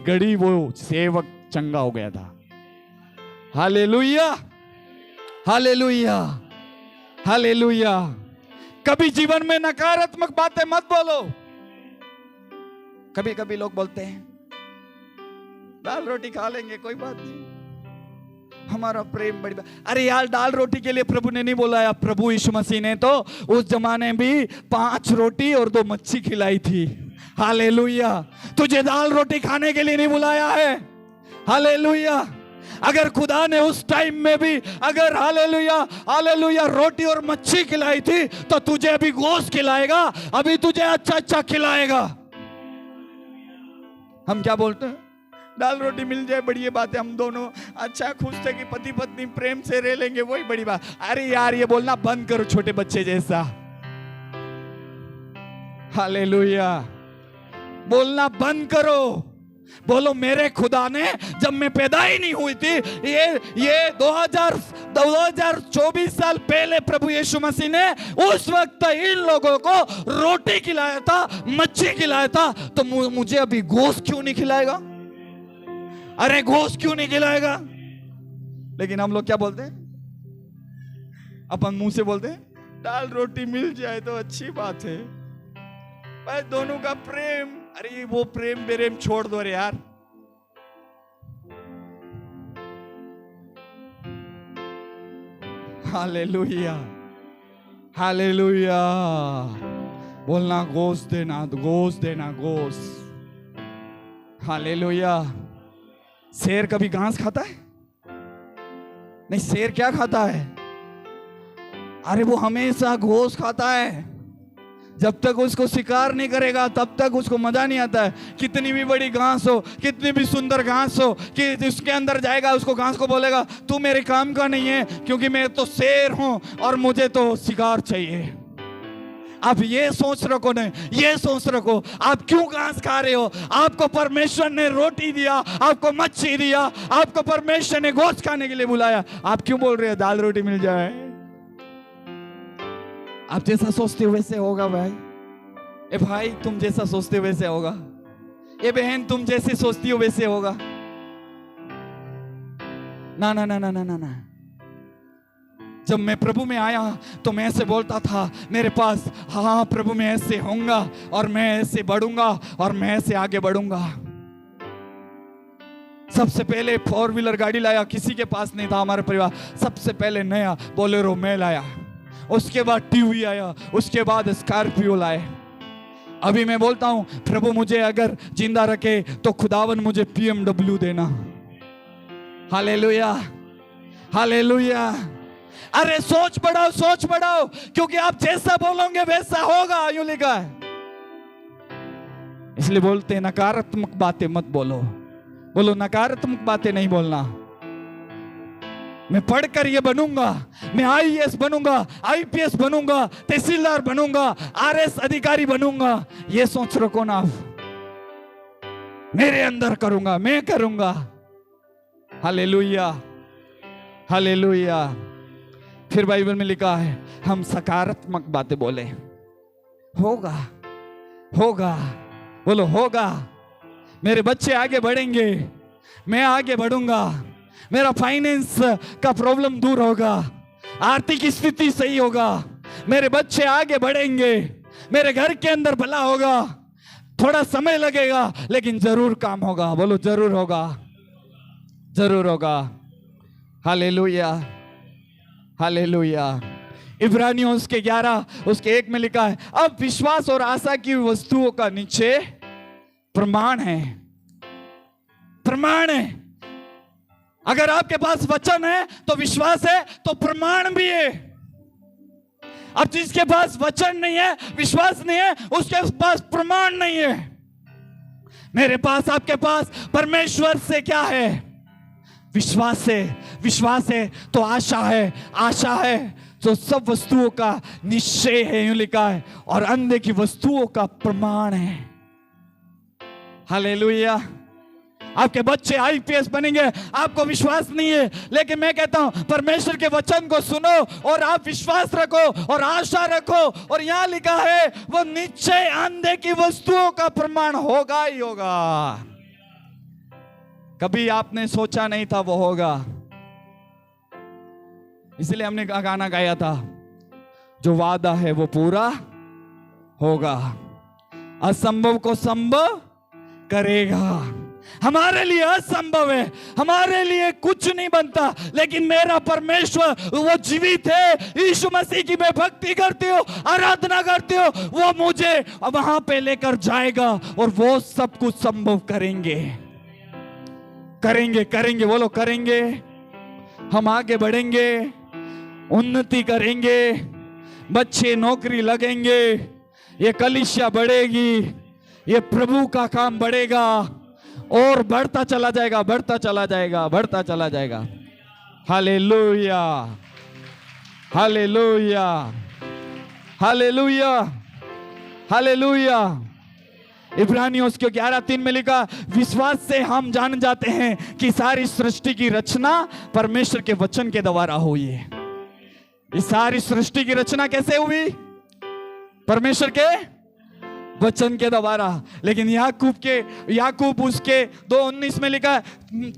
Speaker 1: घड़ी वो सेवक चंगा हो गया था। Hallelujah, hallelujah, hallelujah. कभी जीवन में नकारात्मक बातें मत बोलो। कभी कभी लोग बोलते हैं दाल रोटी खा लेंगे, कोई बात नहीं, हमारा प्रेम बड़ी बात। अरे यार, दाल रोटी के लिए प्रभु ने नहीं बोला। प्रभु यीशु मसीह ने तो उस जमाने भी 5 रोटी और 2 मच्छी खिलाई थी। हालेलुया। तुझे दाल रोटी खाने के लिए नहीं बुलाया है। हालेलुया। अगर खुदा ने उस टाइम में भी अगर हालेलुया हालेलुया रोटी और मच्छी खिलाई थी, तो तुझे अभी गोश्त खिलाएगा, अभी तुझे अच्छा अच्छा खिलाएगा। हम क्या बोलते हैं, दाल रोटी मिल जाए बड़ी बात है, हम दोनों अच्छा खुश थे कि पति पत्नी प्रेम से रह लेंगे, वही बड़ी बात। अरे यार, ये बोलना बंद करो छोटे बच्चे जैसा। हालेलुया। बोलना बंद करो। बोलो, मेरे खुदा ने जब मैं पैदा ही नहीं हुई थी, ये 2024 साल पहले प्रभु यीशु मसीह ने उस वक्त इन लोगों को रोटी खिलाया था, मच्छी खिलाया था, तो मुझे अभी गोश्त क्यों नहीं खिलाएगा? अरे गोश्त क्यों नहीं खिलाएगा? लेकिन हम लोग क्या बोलते हैं, अपन मुंह से बोलते हैं दाल रोटी मिल जाए तो अच्छी बात है, पर दोनों का प्रेम, अरे वो प्रेम बेरेम छोड़ दो रे यार। Hallelujah, hallelujah. बोलना गोश्त देना, गोश्त देना, गोश्त। हालेलुया। शेर कभी घास खाता है? नहीं, शेर क्या खाता है? अरे वो हमेशा गोश्त खाता है। जब तक उसको शिकार नहीं करेगा तब तक उसको मजा नहीं आता है। कितनी भी बड़ी घास हो, कितनी भी सुंदर घास हो, कि उसके अंदर जाएगा, उसको घास को बोलेगा तू मेरे काम का नहीं है, क्योंकि मैं तो शेर हूं और मुझे तो शिकार चाहिए। आप ये सोच रखो, नहीं ये सोच रखो, आप क्यों घास खा रहे हो? आपको परमेश्वर ने रोटी दिया, आपको मच्छी दिया, आपको परमेश्वर ने गोश्त खाने के लिए बुलाया, आप क्यों बोल रहे हो दाल रोटी मिल जाए? आप जैसा सोचते हो वैसे होगा भाई। ए भाई, तुम जैसा सोचते हो वैसे होगा। ए बहन, तुम जैसे सोचती हो वैसे होगा। ना ना ना ना ना ना ना। जब मैं प्रभु में आया तो मैं ऐसे बोलता था मेरे पास, हाँ प्रभु मैं ऐसे होऊंगा और मैं ऐसे बढ़ूंगा और मैं ऐसे आगे बढ़ूंगा। सबसे पहले 4 व्हीलर गाड़ी लाया, किसी के पास नहीं था हमारे परिवार। सबसे पहले नया बोलेरो मैं लाया, उसके बाद टीवी आया, उसके बाद स्कॉर्पियो लाए। अभी मैं बोलता हूं प्रभु मुझे अगर जिंदा रखे तो खुदावन मुझे BMW देना। Hallelujah, hallelujah. अरे सोच बढ़ाओ, सोच बढ़ाओ, क्योंकि आप जैसा बोलोगे वैसा होगा, यूं लिखा है। इसलिए बोलते हैं नकारात्मक बातें मत बोलो। बोलो नकारात्मक बातें नहीं बोलना। मैं पढ़कर ये बनूंगा, मैं IAS बनूंगा, IPS बनूंगा, तहसीलदार बनूंगा, RS अधिकारी बनूंगा, ये सोच रखो ना आप। मेरे अंदर करूंगा, मैं करूंगा। Hallelujah, hallelujah. फिर बाइबल में लिखा है हम सकारात्मक बातें बोले। होगा, होगा, बोलो होगा। मेरे बच्चे आगे बढ़ेंगे, मैं आगे बढ़ूंगा, मेरा फाइनेंस का प्रॉब्लम दूर होगा, आर्थिक स्थिति सही होगा, मेरे बच्चे आगे बढ़ेंगे, मेरे घर के अंदर भला होगा। थोड़ा समय लगेगा लेकिन जरूर काम होगा। बोलो जरूर होगा, जरूर होगा। Hallelujah, hallelujah. इब्रानियों उसके 11 उसके 1 में लिखा है अब विश्वास और आशा की वस्तुओं का नीचे प्रमाण है। प्रमाण है। अगर आपके पास वचन है तो विश्वास है, तो प्रमाण भी है। अब जिसके पास वचन नहीं है, विश्वास नहीं है, उसके पास प्रमाण नहीं है। मेरे पास, आपके पास परमेश्वर से क्या है? विश्वास है। विश्वास है तो आशा है, आशा है तो सब वस्तुओं का निश्चय है, यूं लिखा है, और अंधे की वस्तुओं का प्रमाण है। हालेलुया। आपके बच्चे आईपीएस बनेंगे, आपको विश्वास नहीं है, लेकिन मैं कहता हूं परमेश्वर के वचन को सुनो और आप विश्वास रखो और आशा रखो। और यहां लिखा है वो निश्चय अंधे की वस्तुओं का प्रमाण होगा ही होगा। कभी आपने सोचा नहीं था वो होगा, इसलिए हमने गाना गाया था, जो वादा है वो पूरा होगा, असंभव को संभव करेगा। हमारे लिए असंभव है, हमारे लिए कुछ नहीं बनता, लेकिन मेरा परमेश्वर वो जीवित है। यीशु मसीह की मैं भक्ति करती हूँ, आराधना करती हूँ, वो मुझे वहां पे लेकर जाएगा और वो सब कुछ संभव करेंगे, करेंगे, करेंगे। बोलो करेंगे। हम आगे बढ़ेंगे, उन्नति करेंगे, बच्चे नौकरी लगेंगे, ये कलीसिया बढ़ेगी, ये प्रभु का काम बढ़ेगा और बढ़ता चला जाएगा, बढ़ता चला जाएगा, बढ़ता चला जाएगा। Hallelujah, hallelujah, hallelujah, hallelujah. इब्रानियों के 11:3 में लिखा विश्वास से हम जान जाते हैं कि सारी सृष्टि की रचना परमेश्वर के वचन के द्वारा हुई है। ये सारी सृष्टि की रचना कैसे हुई? परमेश्वर के वचन के द्वारा। लेकिन याकूब उसके 2:19 में लिखा है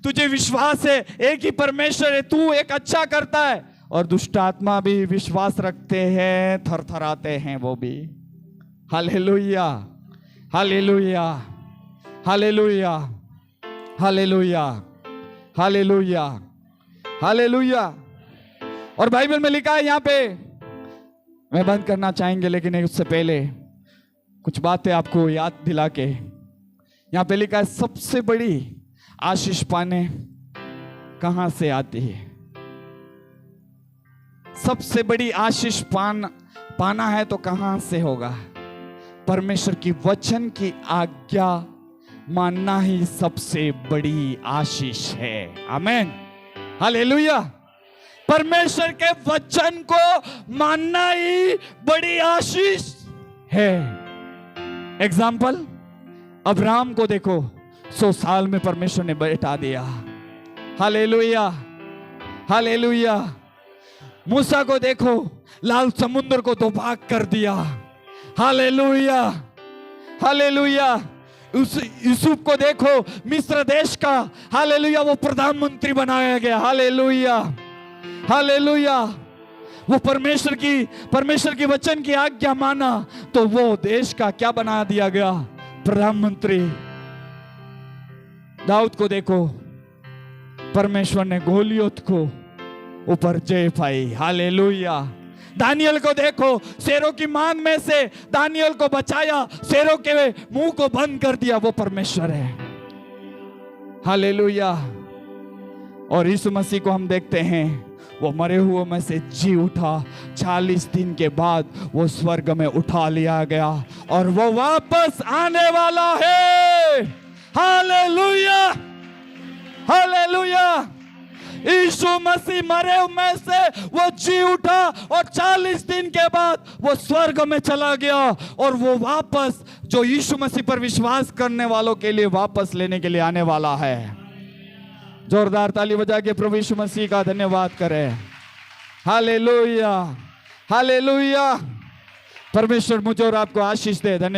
Speaker 1: तुझे विश्वास है एक ही परमेश्वर है, तू एक अच्छा करता है और दुष्ट आत्मा भी विश्वास रखते हैं, थरथराते हैं वो भी। Hallelujah, hallelujah, hallelujah, hallelujah, hallelujah, hallelujah. और बाइबल में लिखा है, यहां पे मैं बंद करना चाहेंगे, लेकिन उससे पहले कुछ बातें आपको याद दिला के, यहां पे लिखा है सबसे बड़ी आशीष पाने कहां से आती है? सबसे बड़ी आशीष पाना है तो कहां से होगा? परमेश्वर की वचन की आज्ञा मानना ही सबसे बड़ी आशीष है। आमीन, हालेलुया। परमेश्वर के वचन को मानना ही बड़ी आशीष है। एग्जाम्पल, अब्राहम को देखो, 100 साल में परमेश्वर ने बैठा दिया। Hallelujah, hallelujah. मूसा को देखो, लाल समुद्र को दो भाग कर दिया। Hallelujah, hallelujah. यूसुफ को देखो, मिस्र देश का, हालेलुया, वो प्रधानमंत्री बनाया गया। Hallelujah, hallelujah. वो परमेश्वर की वचन की आज्ञा माना तो वो देश का क्या बना दिया गया? प्रधानमंत्री। दाऊद को देखो, परमेश्वर ने गोलियत को ऊपर जय पाई। हालेलुया। दानियल को देखो, शेरों की मांग में से दानियल को बचाया, शेरों के मुंह को बंद कर दिया, वो परमेश्वर है। हालेलुया। और यीशु मसीह को हम देखते हैं, वो मरे हुए में से जी उठा, 40 दिन के बाद वो स्वर्ग में उठा लिया गया और वो वापस आने वाला है। Hallelujah, hallelujah. यीशु मसीह मरे में से वो जी उठा और 40 दिन के बाद वो स्वर्ग में चला गया और वो वापस जो यीशु मसीह पर विश्वास करने वालों के लिए वापस लेने के लिए आने वाला है। जोरदार ताली बजा के प्रभु यीशु मसीह का धन्यवाद करें। Hallelujah, hallelujah. परमेश्वर मुझे और आपको आशीष दे। धन्यवाद।